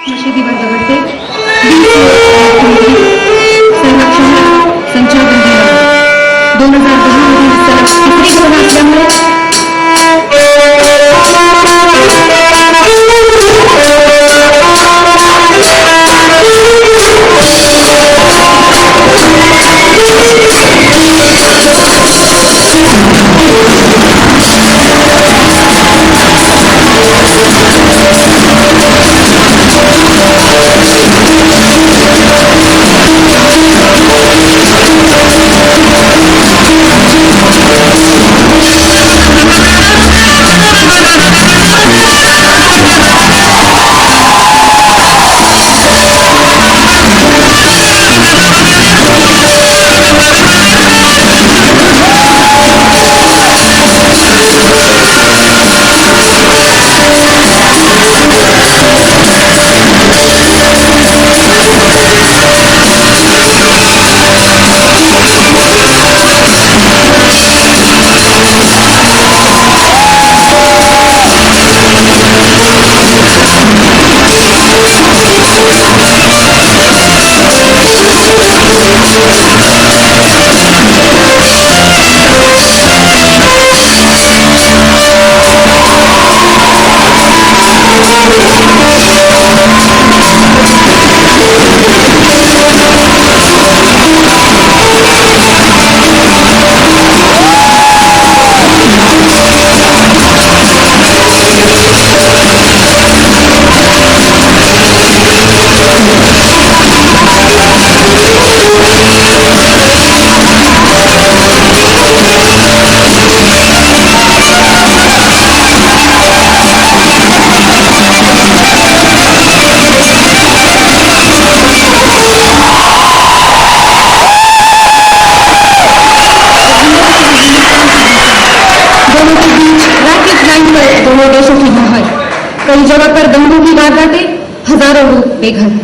मशिदीवर दगडते संरक्षण संचालन 2010 मधील सलग तिसरी घटना असल्यामुळे दोनों देशों की जहर कई जगह पर दंगों की वारदातें, हजारों लोग बेघर।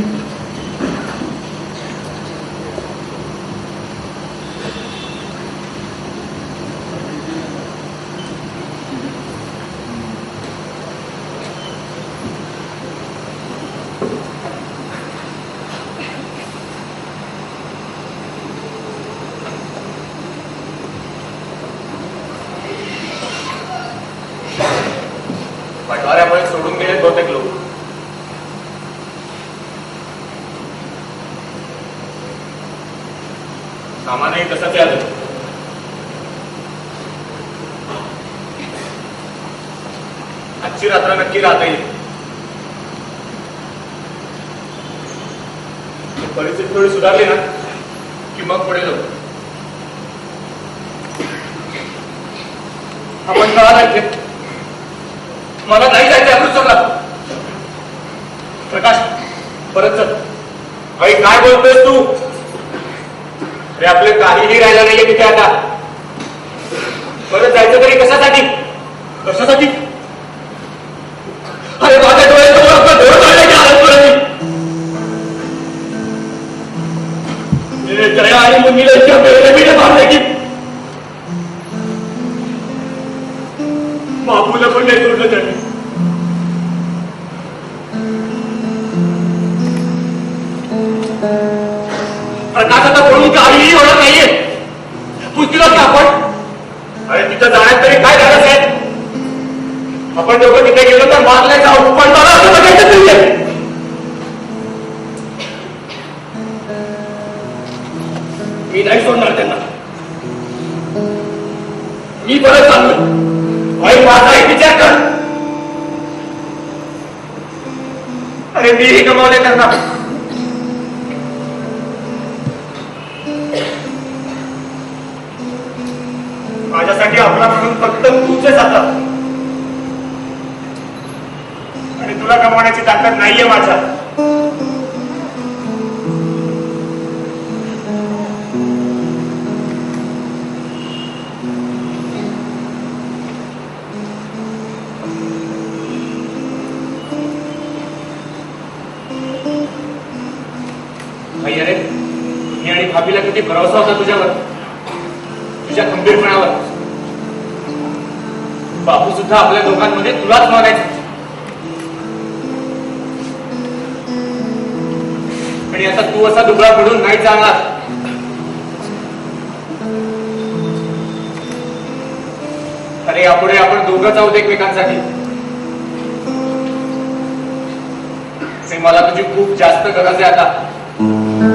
बटवाऱ्यामुळे सोडून गेले बहुतेक लोक. सामानही तसंच आलं. आजची रात्र नक्की राहता येईल. परिस्थिती थोडी सुधारली ना की मग पुढे जाऊ. आपण कळा जायचे. मला नाही जायचं अमृतसरला. प्रकाश परत चल. भाई काय बोलतोयस तू? अरे आपले काहीही राहिलं नाहीये तिथे आता. परत जायचं तरी कशासाठी? कशासाठी? अरे माझ्या डोळ्यासमोर आपला डोळ काढण्याची हालत पडली. जया आणि मुलीला इतक्या बेरहमीने मारले की बापूला पण नाही सोडलं त्यांनी. प्रकाश आता पडून काहीही होणार नाहीये. पुसतीलच का आपण? अरे तिथं जाण्यात तरी काय गरज आहे? आपण दोघं तिथे गेलो तर मारले जाऊ, पण मला असं बघायचं नाहीये. मी नाही सोडणार त्यांना. मी परत चाललो. भाई माझा एक विचार कर. अरे मीही गमावले त्यांना. माझ्यासाठी आपला म्हणून फक्त तूच आता. आणि तुला गमावण्याची ताकद नाहीये माझ्या. अरे मी आणि भाभीला किती भरोसा होता तुझ्यावर, तुझ्या खंबीरपणावर. बापू सुद्धा आपल्या दोघांमध्ये तुलाच मागायचा. आणि आता तू असा दुबळा पडून नाही चालणार. अरे यापुढे आपण दोघंच आहोत एकमेकांसाठी. मला तुझी खूप जास्त गरज आहे आता.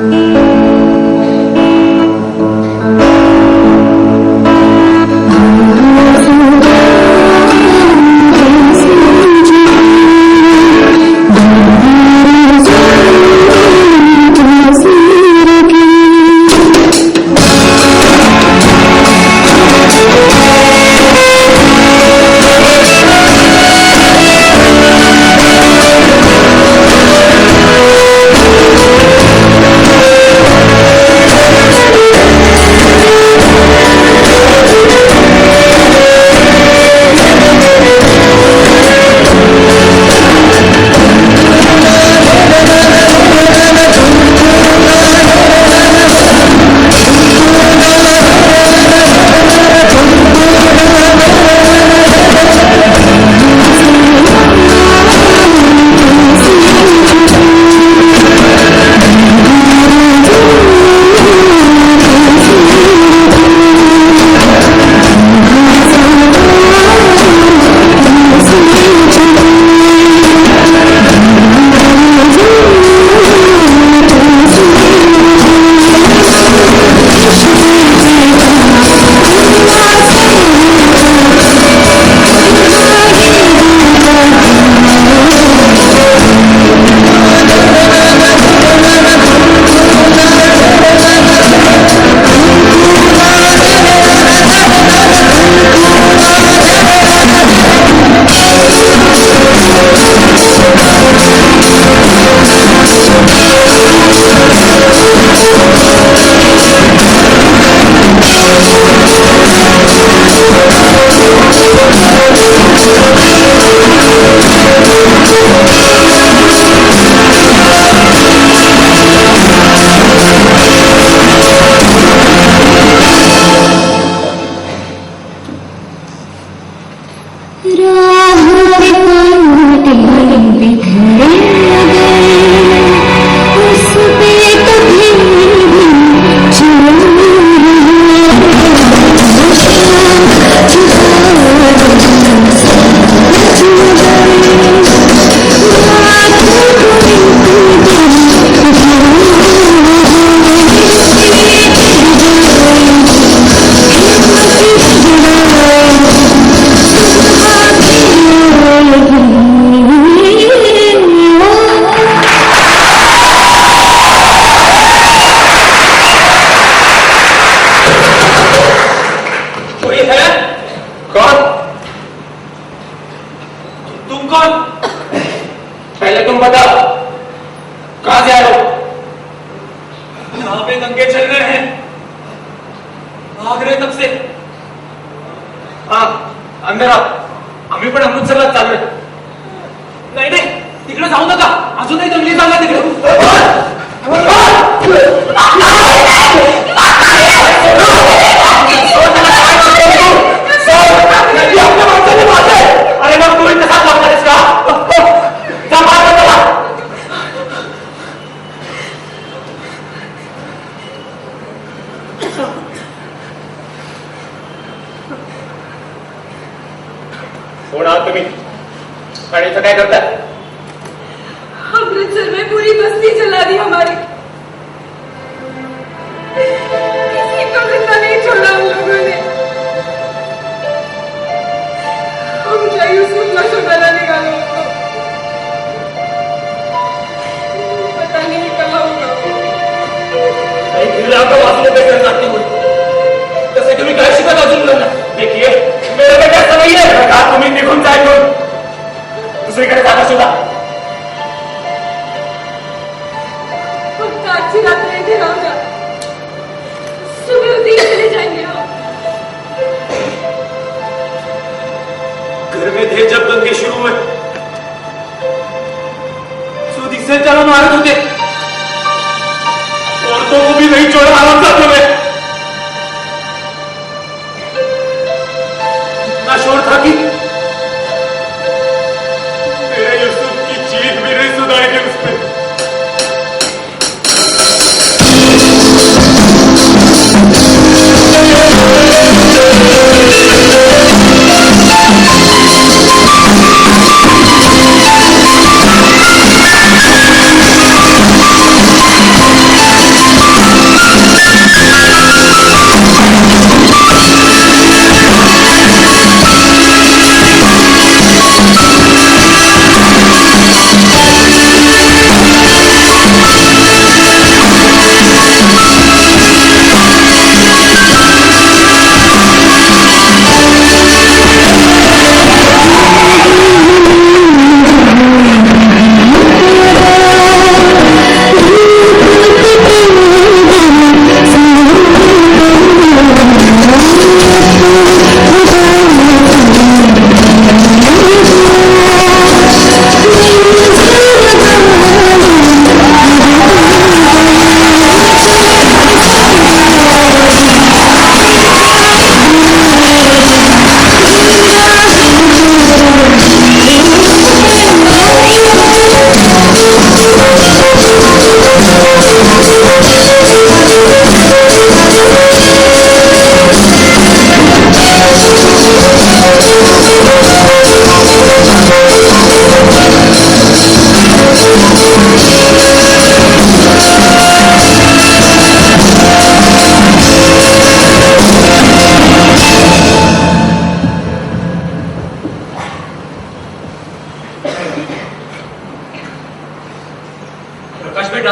प्रकाश बेटा,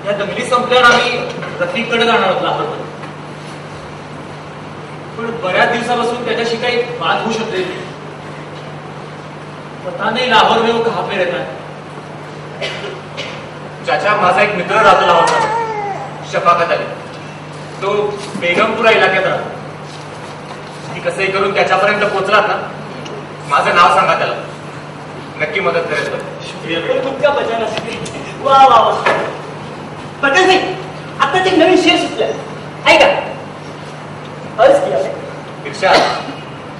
या दंगली संपल्यावर आम्ही रफीकडे जाणार होतो लाहोरमध्ये. पण बऱ्याच दिवसापासून त्याच्याशी काही बात होऊ शकते. पता नाही लाहोर में वो कहाँ पे रहता है. चाचा, माझा एक मित्र राहतो लाहोरला, शफाकत अली. तो बेगमपुरा इलाक्यात राहतो. की कसंही करून त्याच्यापर्यंत पोहोचलात ना, माझं नाव सांगा त्याला, नक्की मदत करेल. शुक्रिया बेटा. तुमच्या बचावासाठी. वा वा वा. प्रकाश भाई, आताच एक नवीन शेर सुचलाय, ऐका. अर्ज किया है, इर्शाद.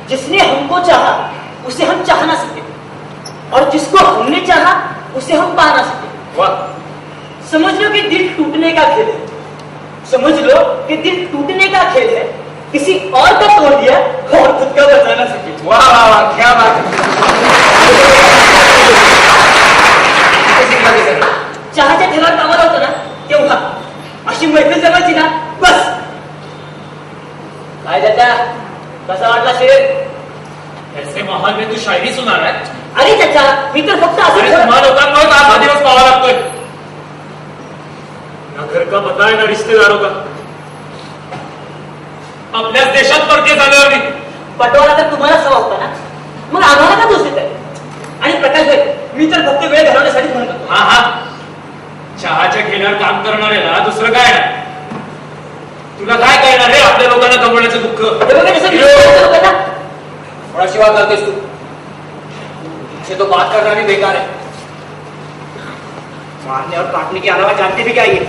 जिसने हमको चाहा उसे हम चाह ना सके, और जिसको हमने चाहा उसे हम पा ना सके. वाह. समझ लो कि दिल टूटने का खेल है. समझ लो कि दिल टूटने का खेल है. किसी और का तोड़ दिया और खुद का बचा ना सके. वाह वाह वाह, क्या बात है. चहाच्या ठेल्यावर कामाला होतं ना तेव्हा अशी मैत्रीण जमायची ना, बस. काय त्याचा कसा वाटला शेर? ऐसे माहौल में तू शायरी सुना रहा है? अरे त्याचा मी तर फक्त अरे असं तुम्हाला लोकांमुळे आज हा दिवस पाहावा लागतोय. ना घर का पता है ना रिश्तेदारों का. आपल्याच देशात परके झाल्यावर मी पटवाला तर तुम्हालाच हवा होता ना, मग आम्हाला का दोष देत आहे? आणि प्रकाश भाई, मी तर फक्त वेळ घालवण्यासाठी म्हणत होतो. हा हा, चहाच्या घेण्यावर काम करणाऱ्याला दुसरं काय नाही. तुला काय कळणार रे आपल्या लोकांना गमवण्याचं दुःख. हे बघा कसं विश्वास होता ना. कोणाशी वाद करतेस तू? तो बात करना भी बेकार है. मारने और काटने के अलावा जानते भी क्या ये?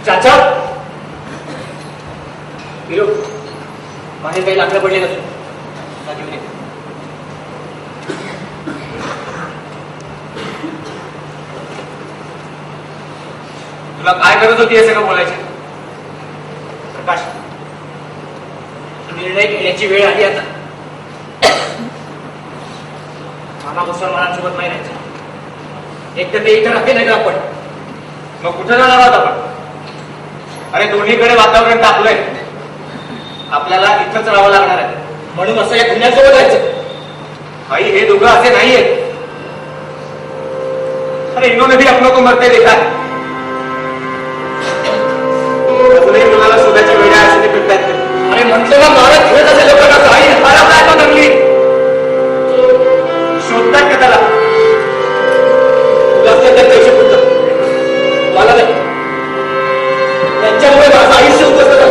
चाचा, हिरो बाहेर काही लाकडं पडले नसून घेऊन ये. तुला काय गरज होती हे सगळं बोलायची? प्रकाश, निर्णय घेण्याची वेळ आली आता. मला मुसलमानांसोबत नाही राहायचं. एक तर ते इथं राहते नाही का आपण, मग कुठं जाणार आहोत आपण? अरे दोन्हीकडे वातावरण तापलंय, आपल्याला इथंच राहावं लागणार आहे. म्हणून असं या गुन्ह्यासोबत जायचं. भाई, हे दोघं असे नाहीयेत. अरे इन्होंने भी अपनों को मरते देखा है. अजूनही मुलाला शोधाच्या वेळा असे ते फिरतायत. अरे म्हटलं ना, मारत खेळत असेल लोकांना काही हरप आहे का दंगली? शोधतात का त्याला? तुला असते तर पैसे पुरतात, मला नाही. त्यांच्यामुळे माझं आयुष्य उद्ध्वस्त झालं.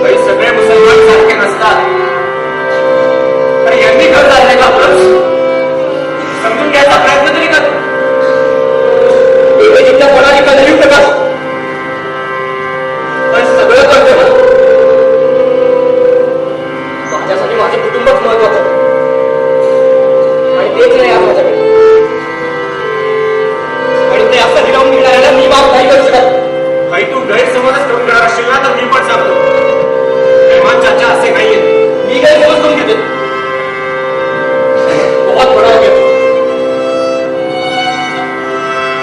काही सगळे मुसलमान सारखे नसतात. आणि यांनी घर झाले का आपलं समजून घ्यायचा प्रयत्न तरी कर. जितक्या कोणाने कधीही प्रकाश, पण सगळं करते मला. माझ्यासाठी माझं कुटुंबच महत्वाचं आणि तेच नाही आज माझ्याकडे. आणि ते असं हिरावून घेणाऱ्याला मी माफ नाही करू शकत. काही तू गैरसमजच करून घेणार असशील ना, तर मी पण सांगतो, मेहमान चाचा असे नाहीये. मी गैरसमज करून घेते. बहुत बडा हो गया.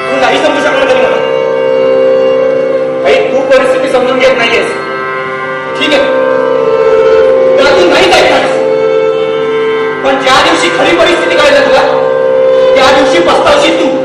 तू नाही समजू शकणार तरी मला. काही तू परिस्थिती समजून घेत नाहीयेस. ठीक आहे, त्यातून नाही ऐकणारस. पण ज्या दिवशी खरी परिस्थिती कळेल तुला, त्या दिवशी पस्तावशील तू.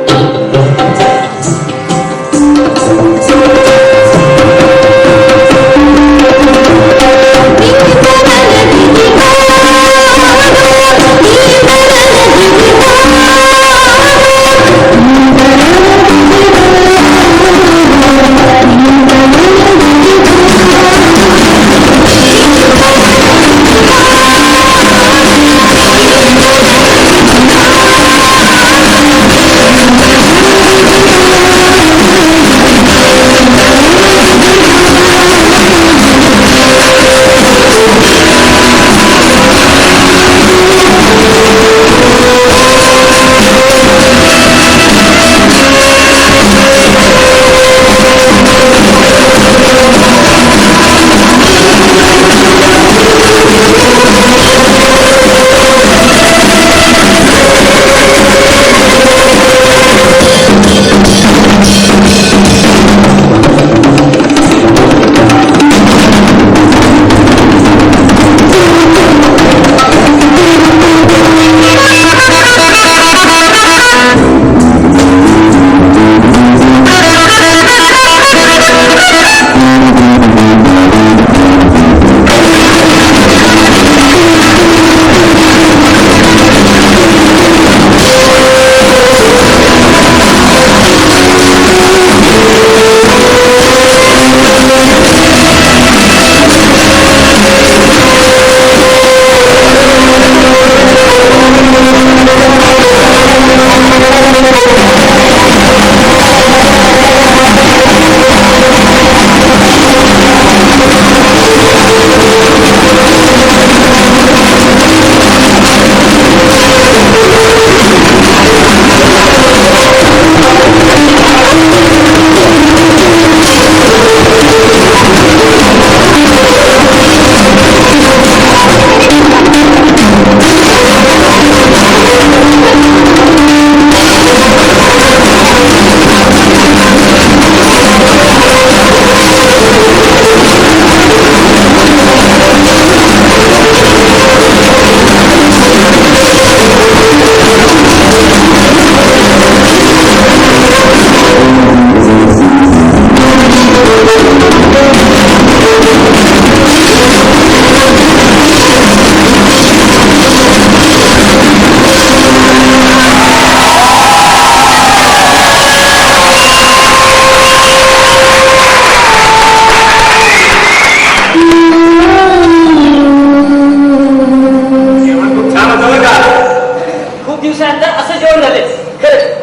दिवसानंतर असं जेवण झाले खरंच.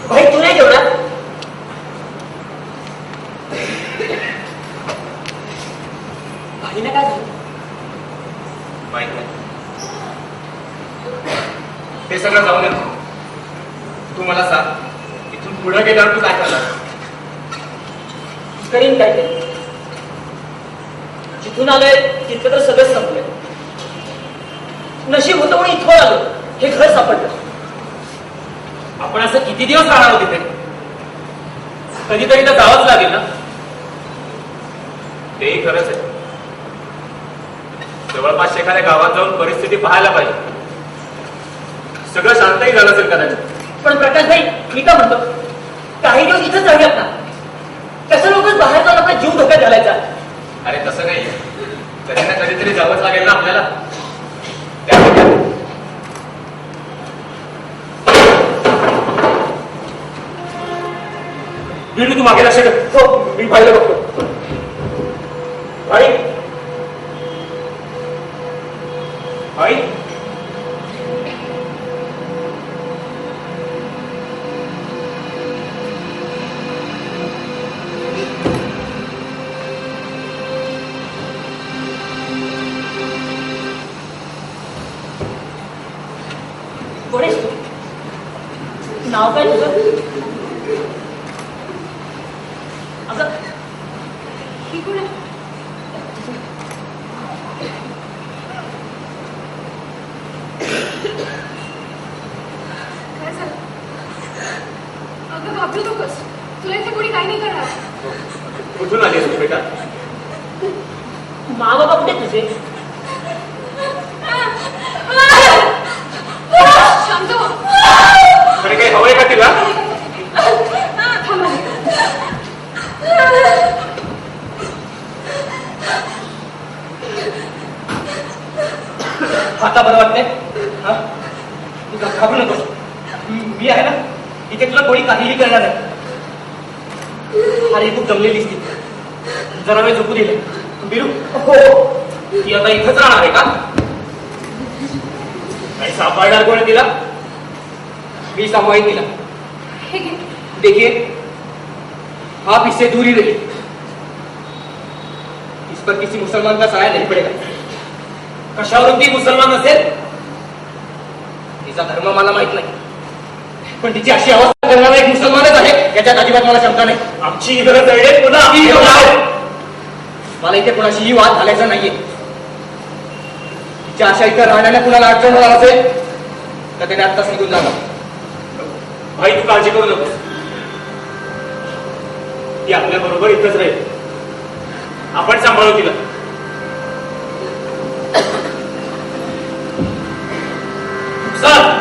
भाई तू नाही जेवणार? भाईला काय झालं? माहित नाही. ते सगळं जाऊ दे. तू मला सांग, इथून पुढे गेल्यावर तू काय करणार? करीन काय ते. जिथून आलोय तिथं तर सगळं संपलंय. नशीब होतं म्हणून इथं आलो, हे घर सापडलं. आपण असं किती दिवस राहणार आहोत तिथे? कधीतरी तर जावंच लागेल ना. तेही खरंच आहे. जवळपास एखाद्या गावात जाऊन परिस्थिती पाहायला पाहिजे. सगळं शांतही झालं असेल कदाचित. पण प्रकाश भाई मी का म्हणतो, काही दिवस इथंच राहूयात ना. कसं लोकच बाहेर जाऊन आपला जीव धोक्यात घालायचा? अरे तसं नाही. कधी ना कधीतरी जावंच लागेल ना आपल्याला. बिडू तू मागे लक्ष ठेव. हो मी पाहिलं बघतो. भाई भाई कोण आहेस तू? नाव काय तुझं? अगं ही कोण आहे? काय झालं? अगं घाबरू नकोस, तुला इथे कोणी काही नाही करणार. कुठून आली तू बेटा? मा बाबा कुठे तुझे? शांत हो. अरे काही हवंय का तिला? थांबा. आता बरं वाटतंय? हा? तू घाबरू नकोस. मी आहे ना, इथे तुला कोणी काहीही करणार नाही. अरे खूप जमलेलीस ती. जरा वेळ झोपू दिले. बिरू हो ती आता इथंच राहणार आहे का? आणि सांभाळणार कोण तिला? मी सांभाळीन तिला. हे घे. देखिए आप इससे दूर ही रहिए. इस पर किसी मुसलमान का साया नहीं पड़ेगा. कशावरून ती मुसलमान असेल तिचा धर्म मला माहित नाही, पण तिची अशी अवस्था करणारा एक मुसलमानच आहे याच्यात अजिबात मला शंका नाही. आमची गरज आहे पुन्हा. मला इथे कोणाशीही वाद घालायचा नाहीये. तिच्या अशा इथं राहण्याने कुणाला अडचण होणार असेल तर त्याने आत्ताच निघून जाणार. भाई तू काळजी करू नको. ती आपल्या बरोबर इथंच राहील. आपण सांभाळू तिला. सर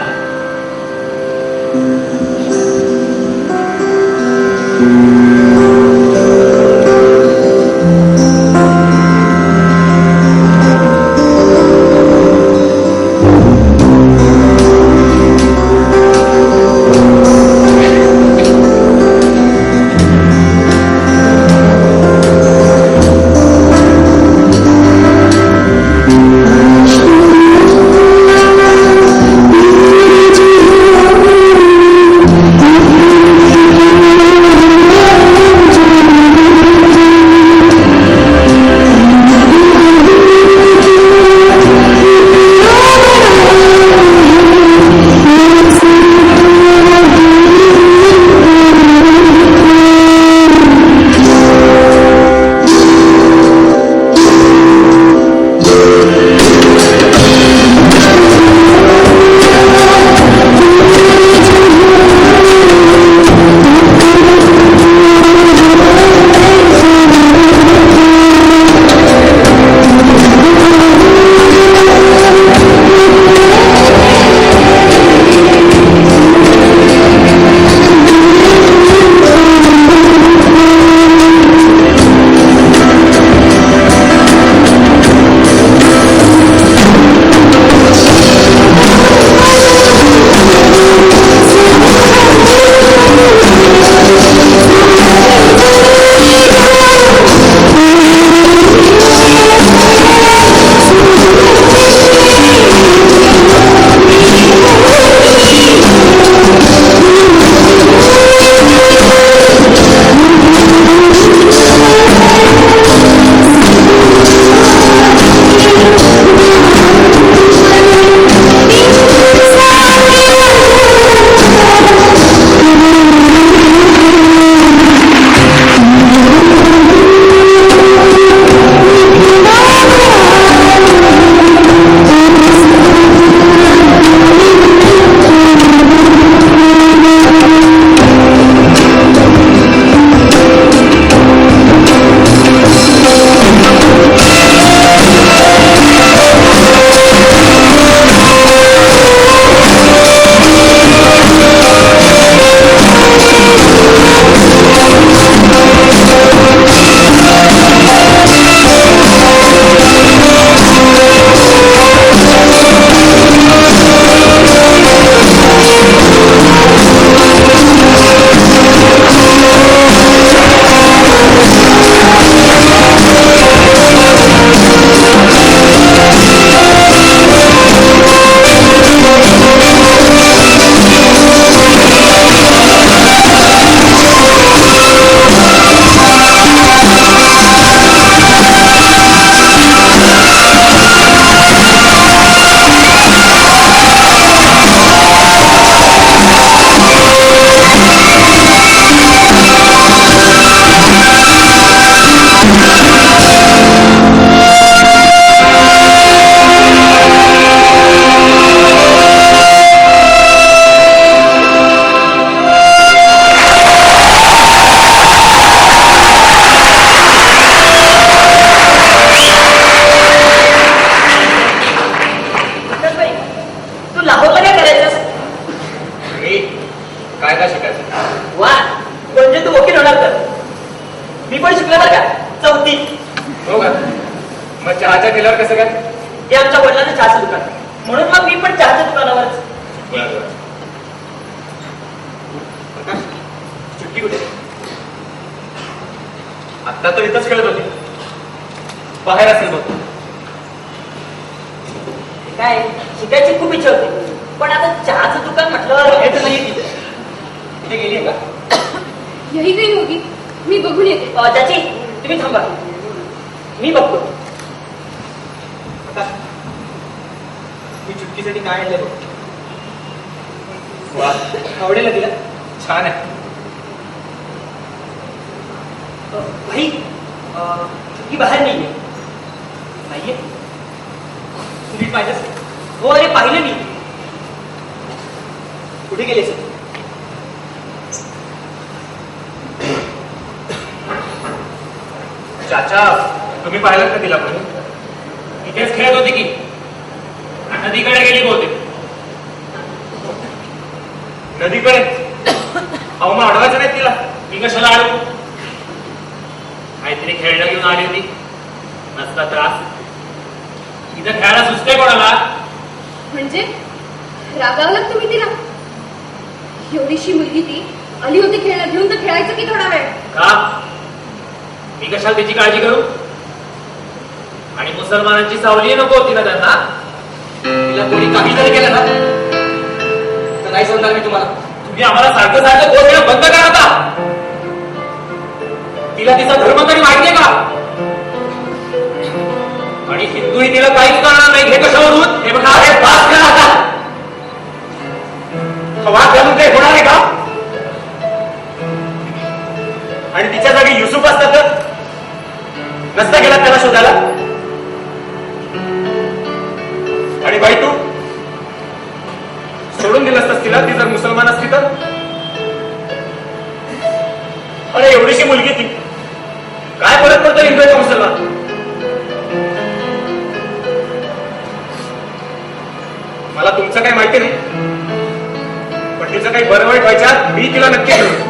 कसं काय? हे आमच्या वडिलांचं चहाचं दुकान आहे. म्हणून मग मी पण चहाच्या दुकानावरच. बरं. प्रकाश, चुटकी कुठे? आता तर इथंच खेळत होती. बाहेर असेल बघ. काय शिकायची खूप इच्छा होती, पण आता चहाचं दुकान म्हटलं हे तर नाही तिथे. तिथे गेली का? यही गई होगी, मी बघून येते. चाची तुम्ही थांबा, मी बघतो. प्रकाश, मी चुटकीसाठी काय आणलं बघ. वा. आवडेल ना तिला? छान आहे. भाई ती बाहेर नाहीये. नाहीये? तुम्ही पाहिजेस? हो अरे पाहिलं मी. कुठे गेलेस? चाचा, तुम्ही पाहिलं का तिला पण? इथेच खेळत होती की नदीकडे गेली बहुतेक. नदीकडे? अहो मग अडवायचं नाही तिला. मी कशाला आलो? काहीतरी खेळणं घेऊन आली होती. नसता त्रास. इथं खेळायला सुचते कोणाला? म्हणजे रागावलात तुम्ही तिला? एवढीशी मुलगी ती आली होती खेळायला, घेऊन तर खेळायचं की थोडा वेळ. का? मी कशाला त्याची काळजी करू? आणि मुसलमानांची सावली नको होती ना त्यांना. तिला कोणी काही जरी केलं ना तर नाही समजणार मी तुम्हाला. तुम्ही आम्हाला सारखं सारखं बोलणं बंद करा आता. तिला तिचा धर्म तरी माहितीये का? आणि हिंदूही तिला काहीच करणार नाही. हे कशावरून? हे बघा, हे पास करा आता. वाद घालून काही होणार आहे का? आणि तिच्या जागी युसुफ असतात तर नसता गेला त्याला शोधायला. आणि बाई तू सोडून दिलं असतास तिला, ती जर मुसलमान असती तर? अरे एवढीशी मुलगी ती, काय फरक पडतो हिंदू का मुसलमान? मला तुमचं काही माहिती नाही, पण तिचं काही बरं वाईट व्हायच्या मी तिला नक्की घेऊन.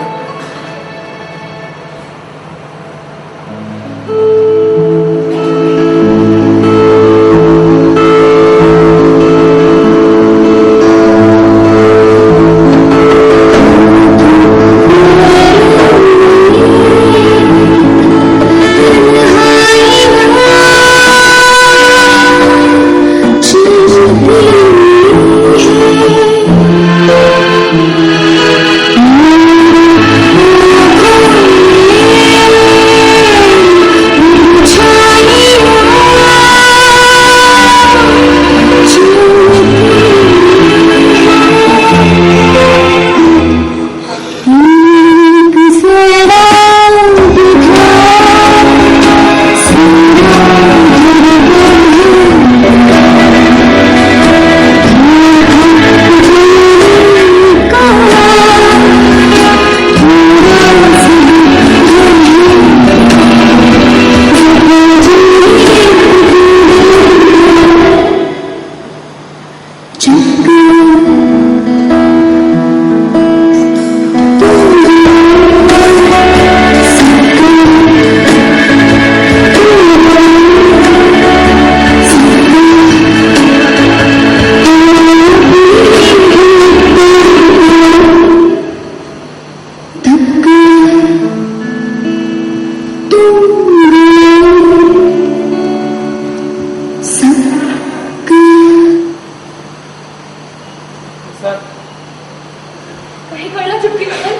काही कळलं चुटकीबद्दल?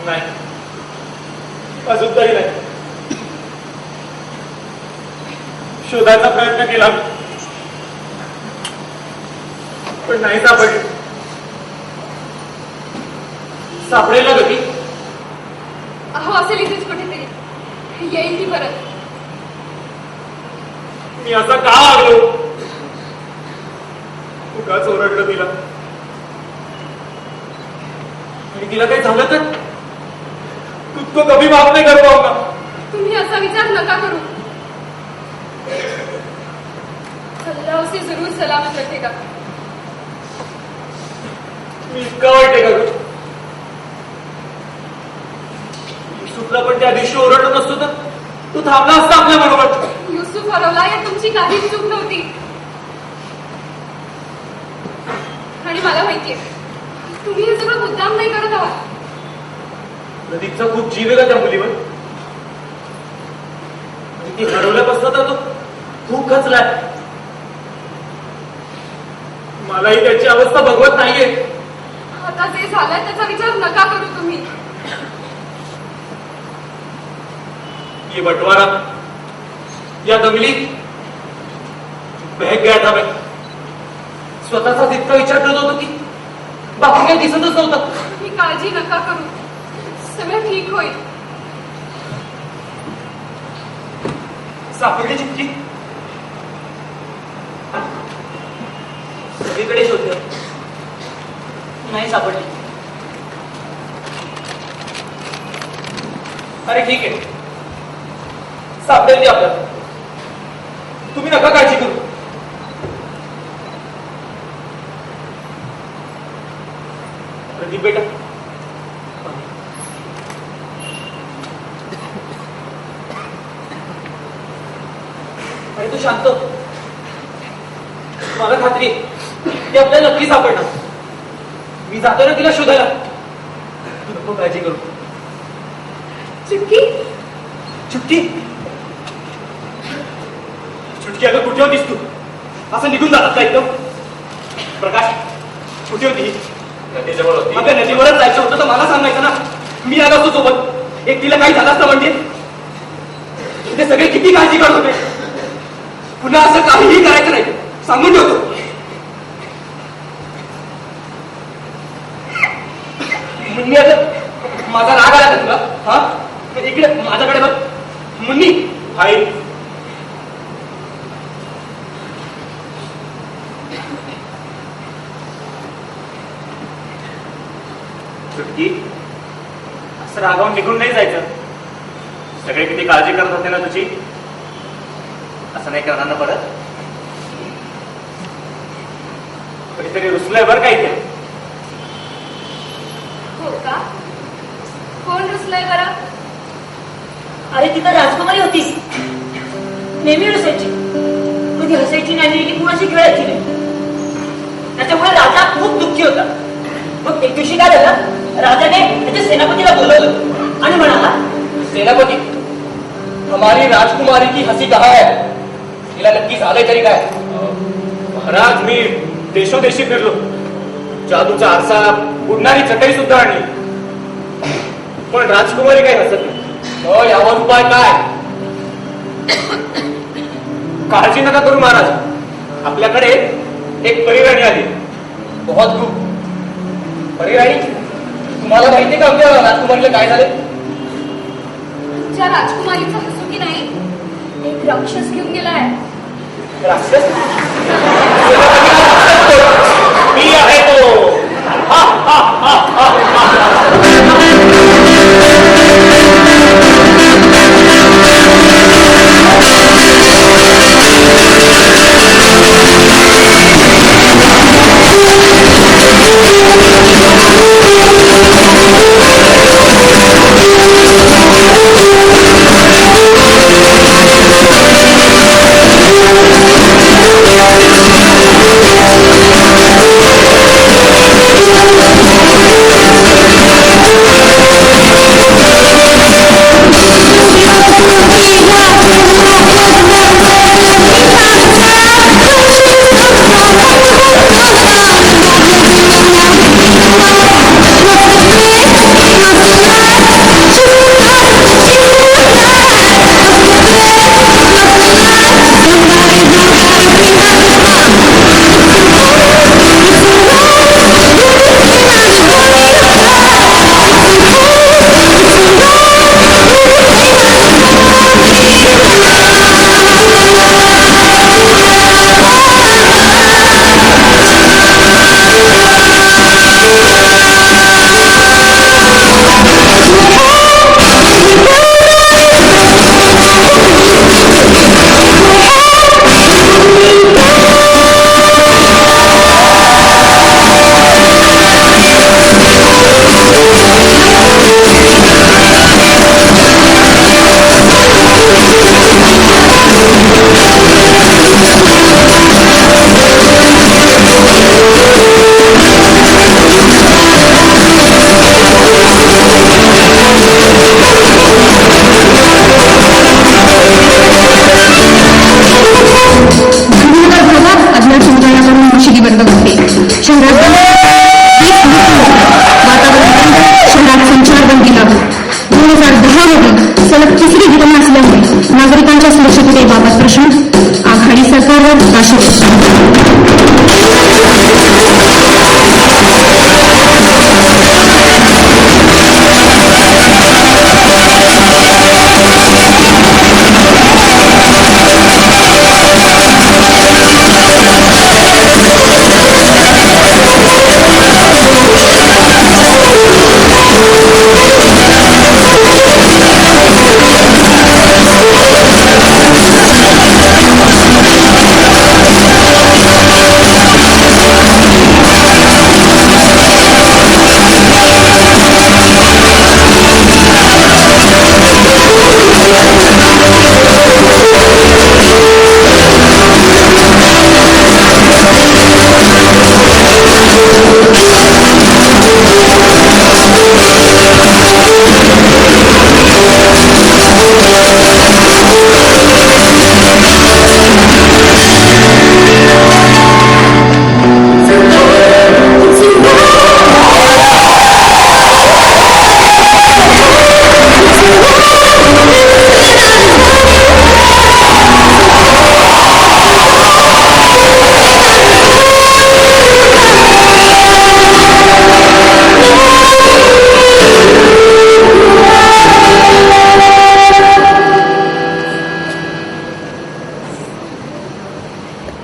नाही, अजून तरी नाही. शोधायचा प्रयत्न केला पण नाही सापडली. सापडेल ना गती. अहो असेल इथेच कुठेतरी, येईल ती परत. मी असं का वागलो? उगाच ओरडलं तिला. आणि तिला काही झालं तर तुझको कभी माफ नाही कर पाऊंगा. तुम्ही असा विचार नका करू. अल्लाह उसे जरूर सलामत रखेगा. मी इतका वाईट आहे का? युसुफला पण त्या दिवशी ओरडत नसतो तर तू थांबला असता आपल्या बरोबर. युसुफ सुख हरवला यात तुमची काहीच चूक नव्हती. आणि मला माहितीये तुम्ही हे सगळं मुद्दाम नाही करत आहात. प्रदीपचा खूप जीव आहे का त्या मुलीवर? आणि ती हरवल्यापासून तर तो खूप खचलाय. मलाही त्याची अवस्था बघवत नाहीये. आता जे झालंय त्याचा विचार नका करू तुम्ही. ये बंटवारा, या दंगलीत बहक गया था मैं. स्वतःचा इतका विचार करत होतो की बाकी काही दिसतच नव्हतं. ही काळजी नका करू, सगळं ठीक होईल. सापडली चिठ्ठी. सगळीकडे शोधलं, नाही सापडली. अरे ठीक आहे, सापडेल ती आपल्याला. तुम्ही नका काळजी करू. प्रदीप बेटा, आणि तू शांत हो. मला खात्री आहे, ती आपल्याला नक्की सापडणार. मी जातो ना तिला शोधायला. तू नको काळजी करू. चुटकी चुटकी चुटकी अगं कुठे होतीस तू? असं निघून जातात का एकदम? प्रकाश, कुठे होती? नदीजवळ होती. अगं नदीवरच जायचं होतं तर मला सांगायचं ना. मी आलो असतो सोबत. एक तिला काही झालं असतं म्हणजे. ते सगळे किती काळजी करत होते. पुन्हा असं काहीही करायचं नाही, सांगून ठेवतो. मुन्नी, आता माझा राग आला का तुला? हा, इकडे माझ्याकडे बघ. मुन्नी, आई, चुटकी, असं रागावून निघून नाही जायचं. सगळे किती काळजी करत होते ना तुझी. असं नाही करणार ना परत. कधीतरी रुसलंय बरं का इथे. हो का? कोण रुसलंय बरं? अरे तिथं राजकुमारी होती, नेहमी रुसायची. कधी हसायची नाही की कुणाशी खेळायची नाही. त्याच्यामुळे राजा खूप दुःखी होता. मग एक दिवशी काय झालं, राजाने त्याच्या सेनापतीला बोलवलं आणि म्हणाला, सेनापती, हमारी राजकुमारी की हसी कहाँ है? तिला नक्की झालंय तरी काय? महाराज, मी देशोदेशी फिरलो. जादूचा आरसा, उडणारी चटई सुद्धा आणली, पण राजकुमारी काही हसत नाही. मग यावर उपाय काय? काळजी नका करू महाराज. आपल्याकडे एक परिराणी आली. बहुत खूप. परिराणी, तुम्हाला माहिती का आमच्या राजकुमारीला काय झाले? ज्या राजकुमारीचं हसू की नाही, एक राक्षस घेऊन गेलाय. राक्षस? मी आहे तो. हा, हा, हा, हा, शहरात संचारबंदी लागू. 2010 मध्ये सलग तिसरी घटना असल्यामुळे नागरिकांच्या सुरक्षिततेबाबत प्रश्न आघाडी सरकारवर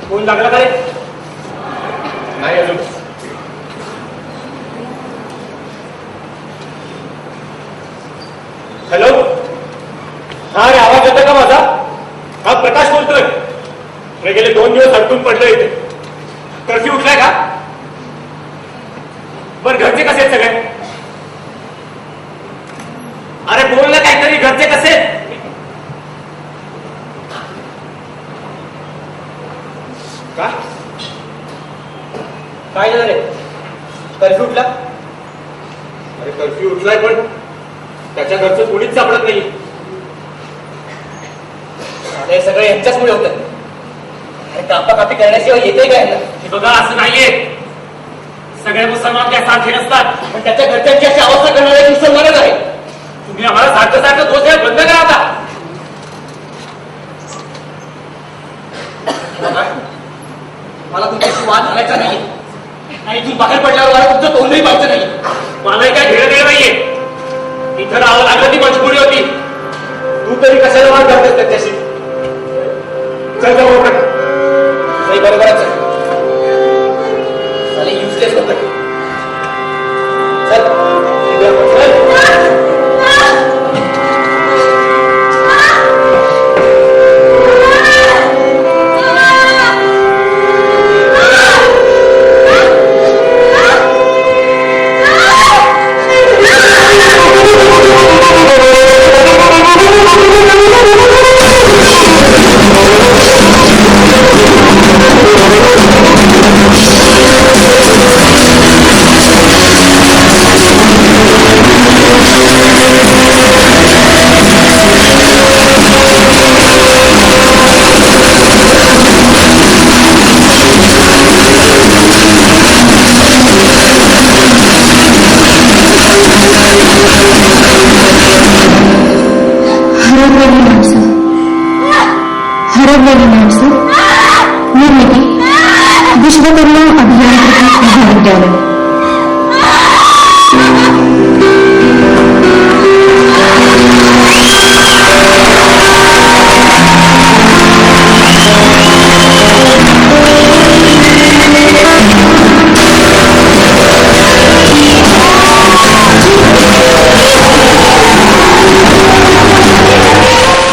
फोन लागला का रे? नाही अजून. हॅलो, हा रे, आवाज येतोय का माझा? हा प्रकाश बोलतोय. मी गेले 2 दिवस अडकून पडलो इथे. कर्फ्यू उठलाय का? बर, घरचे कसे आहेत सगळे? अरे बोल ना काहीतरी, घरचे कसे आहेत? का? काय झालं रे? कर्फ्यू उठला? अरे कर्फ्यू उठलाय पण त्याच्या घरचं कोणीच सापडत नाही. हे सगळं यांच्याचमुळे होतं. कापाकापी करण्याशिवाय येते काय ना? हे बघा, असं नाहीये. सगळे मुसलमान काय सारखे नसतात. पण त्याच्या घरच्यांची अशी अवस्था करणारे मुसलमानच आहे. तुम्ही आम्हाला सारखं सारखं दोष द्यायला बंद करा आता. मला तुमच्याशी वाद घालायचा नाही आणि इथून बाहेर पडल्यावर मला तुमचं तोंडही पाहायचं नाही. मलाही काय घेणं देणं नाहीये. इथं राहावं लागलं ती मजबुरी होती. तू तरी कशाला वाद घालतोस त्याच्याशी? चल जाऊ आपण. नाही, बरोबरच आहे. चालेल, युजलेस होतं. चल, चल. हरवलेली